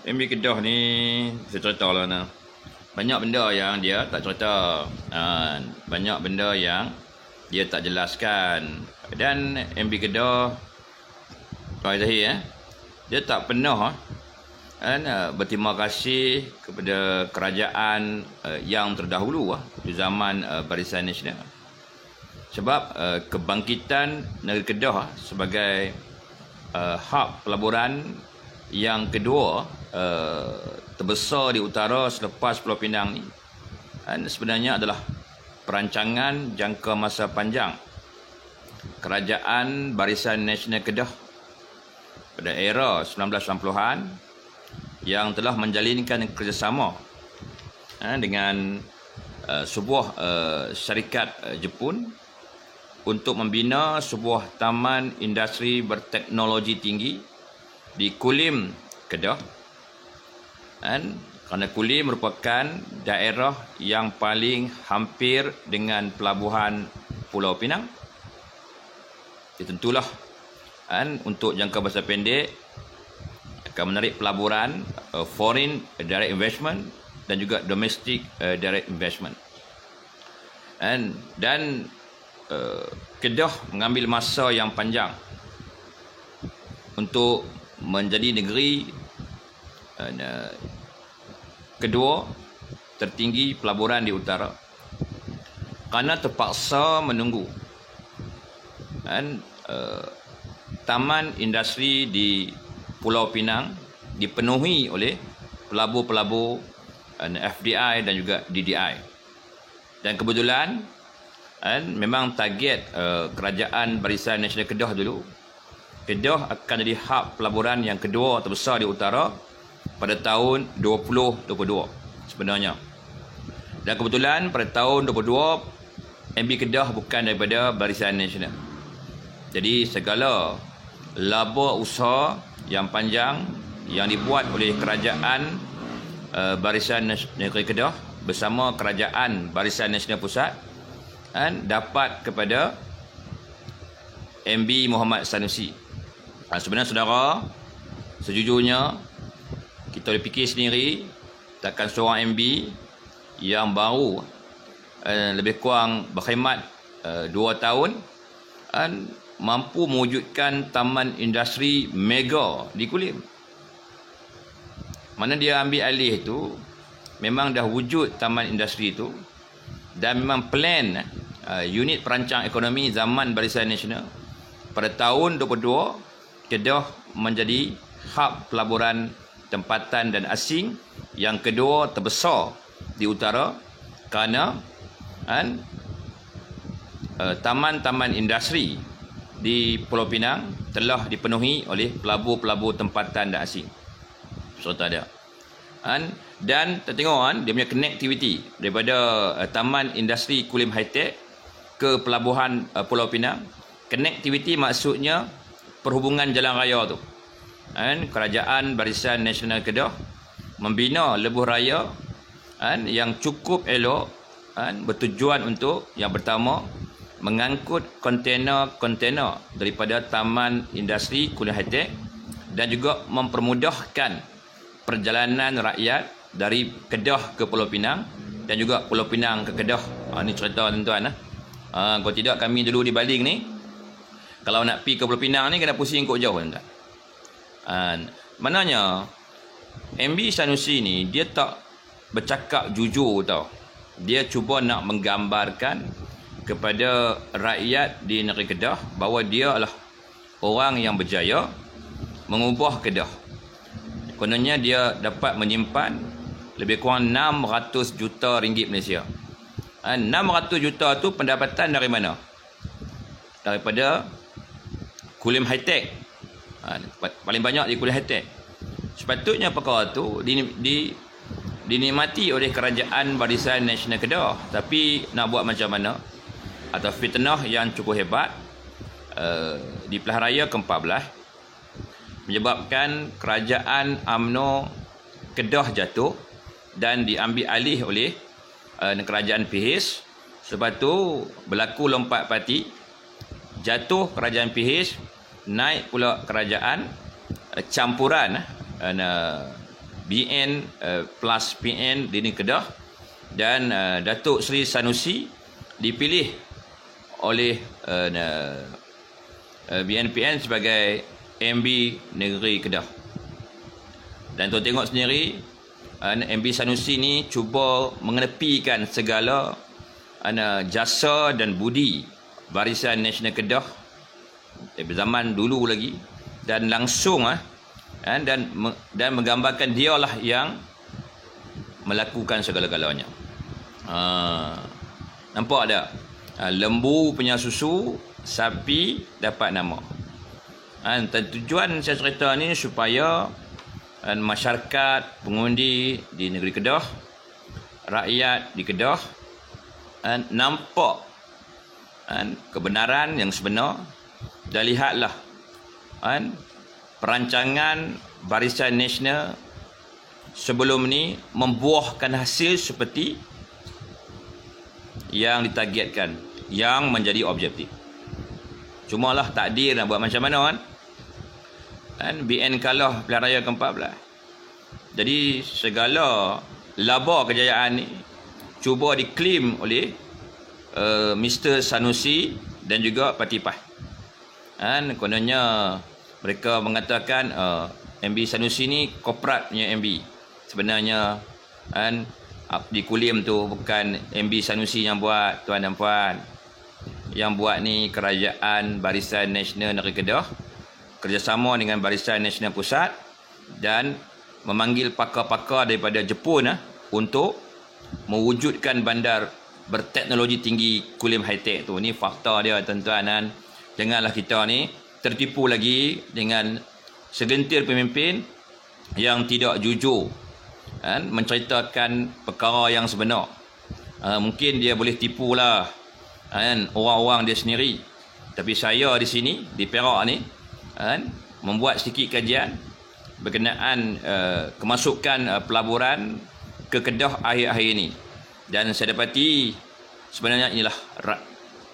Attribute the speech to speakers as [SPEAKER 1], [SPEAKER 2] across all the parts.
[SPEAKER 1] MB Kedah ni saya cerita lah nah. Banyak benda yang dia tak cerita. Banyak benda yang dia tak jelaskan. Dan MB Kedah Tuan Zahir dia tak pernah berterima kasih kepada kerajaan yang terdahulu di zaman Barisan Nasional. Sebab kebangkitan negeri Kedah sebagai hub pelaburan yang kedua terbesar di utara selepas Pulau Pinang ni sebenarnya adalah perancangan jangka masa panjang kerajaan Barisan Nasional Kedah pada era 1990-an yang telah menjalinkan kerjasama dengan sebuah syarikat Jepun untuk membina sebuah taman industri berteknologi tinggi di Kulim, Kedah. Kerana Kulim merupakan daerah yang paling hampir dengan pelabuhan Pulau Pinang. Tentulah untuk jangka masa pendek akan menarik pelaburan foreign direct investment dan juga domestic direct investment. Dan Kedah mengambil masa yang panjang untuk menjadi negeri kedua tertinggi pelaburan di utara kerana terpaksa menunggu taman industri di Pulau Pinang dipenuhi oleh pelabur-pelabur FDI dan juga DDI. Dan kebetulan memang target kerajaan Barisan Nasional Kedah dulu, Kedah akan jadi hub pelaburan yang kedua terbesar di utara pada tahun 2022 sebenarnya. Dan kebetulan pada tahun 2022 MB Kedah bukan daripada Barisan Nasional. Jadi segala laba usaha yang panjang yang dibuat oleh kerajaan Barisan Negeri Kedah bersama kerajaan Barisan Nasional Pusat dapat kepada MB Muhammad Sanusi. Sebenarnya saudara, sejujurnya kita boleh fikir sendiri, takkan seorang MB yang baru lebih kurang berkhidmat 2 tahun mampu mewujudkan taman industri mega di Kulim. Mana dia ambil alih itu memang dah wujud taman industri itu dan memang plan unit perancang ekonomi zaman Barisan Nasional pada tahun 2022 Kedah menjadi hub pelaburan tempatan dan asing yang kedua terbesar di utara kerana taman-taman industri di Pulau Pinang telah dipenuhi oleh pelabur-pelabur tempatan dan asing. Serta dia. Dan kita tengok dia punya connectivity daripada taman industri Kulim High Tech ke pelabuhan Pulau Pinang. Connectivity maksudnya perhubungan jalan raya tu. Kerajaan Barisan Nasional Kedah membina lebuh raya yang cukup elok bertujuan untuk yang pertama mengangkut kontainer-kontainer daripada taman industri Kulim High Tech dan juga mempermudahkan perjalanan rakyat dari Kedah ke Pulau Pinang dan juga Pulau Pinang ke Kedah. Ini cerita tuan-tuan. Kalau tidak kami dulu di Baling ni, kalau nak pergi ke Pulau Pinang ni kena pusing kok jauh tuan-tuan. Maknanya MB Sanusi ni dia tak bercakap jujur tau. Dia cuba nak menggambarkan kepada rakyat di negeri Kedah bahawa dia adalah orang yang berjaya mengubah Kedah. Kononnya dia dapat menyimpan lebih kurang 600 juta ringgit Malaysia. 600 juta tu pendapatan dari mana? Daripada Kulim High Tech. Paling banyak di Kulim High Tech. Sepatutnya perkara tu dinikmati oleh kerajaan Barisan Nasional Kedah. Tapi nak buat macam mana? Atau fitnah yang cukup hebat di Pilihan Raya ke-14 menyebabkan kerajaan UMNO Kedah jatuh dan diambil alih oleh kerajaan PIHIS. Sebab tu berlaku lompat parti, jatuh kerajaan PIHIS, naik pula kerajaan campuran BN plus PN di negeri Kedah, dan Datuk Seri Sanusi dipilih oleh BNPN sebagai MB Negeri Kedah. Dan tuan tengok sendiri, MB Sanusi ni cuba mengenepikan segala jasa dan budi Barisan Nasional Kedah dari zaman dulu lagi, dan langsung dan menggambarkan dialah yang melakukan segala-galanya. Nampak tak? Lembu punya susu, sapi dapat nama. Tujuan saya cerita ni supaya masyarakat, pengundi di negeri Kedah, rakyat di Kedah nampak kebenaran yang sebenar, dan lihatlah perancangan Barisan Nasional sebelum ni membuahkan hasil seperti yang ditargetkan, yang menjadi objektif. Cumalah takdir nak buat macam mana BN kalah pilihan raya ke-14. Jadi segala laba kejayaan ni cuba diklaim oleh Mr. Sanusi dan juga Parti PAS. Kononnya mereka mengatakan MB Sanusi ni korporatnya MB. Sebenarnya diklaim tu bukan MB Sanusi yang buat, tuan dan puan. Yang buat ni Kerajaan Barisan Nasional Negeri Kedah kerjasama dengan Barisan Nasional Pusat, dan memanggil pakar-pakar daripada Jepun untuk mewujudkan bandar berteknologi tinggi Kulim High-Tech tu. Ni fakta dia, tuan-tuan. Janganlah kita ni tertipu lagi dengan segentir pemimpin yang tidak jujur menceritakan perkara yang sebenar. Mungkin dia boleh tipulah orang-orang dia sendiri, tapi saya di sini di Perak ni membuat sedikit kajian berkenaan kemasukan pelaburan ke Kedah akhir-akhir ini, dan saya dapati sebenarnya inilah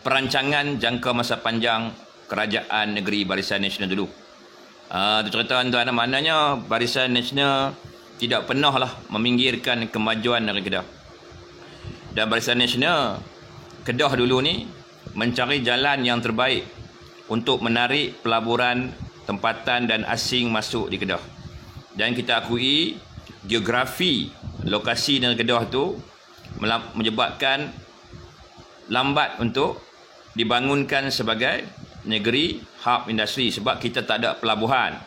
[SPEAKER 1] perancangan jangka masa panjang Kerajaan Negeri Barisan Nasional dulu. Itu cerita tuan, maknanya Barisan Nasional tidak pernahlah meminggirkan kemajuan negeri Kedah. Dan Barisan Nasional Kedah dulu ni mencari jalan yang terbaik untuk menarik pelaburan tempatan dan asing masuk di Kedah. Dan kita akui geografi lokasi negeri Kedah tu menyebabkan lambat untuk dibangunkan sebagai negeri hub industri, sebab kita tak ada pelabuhan.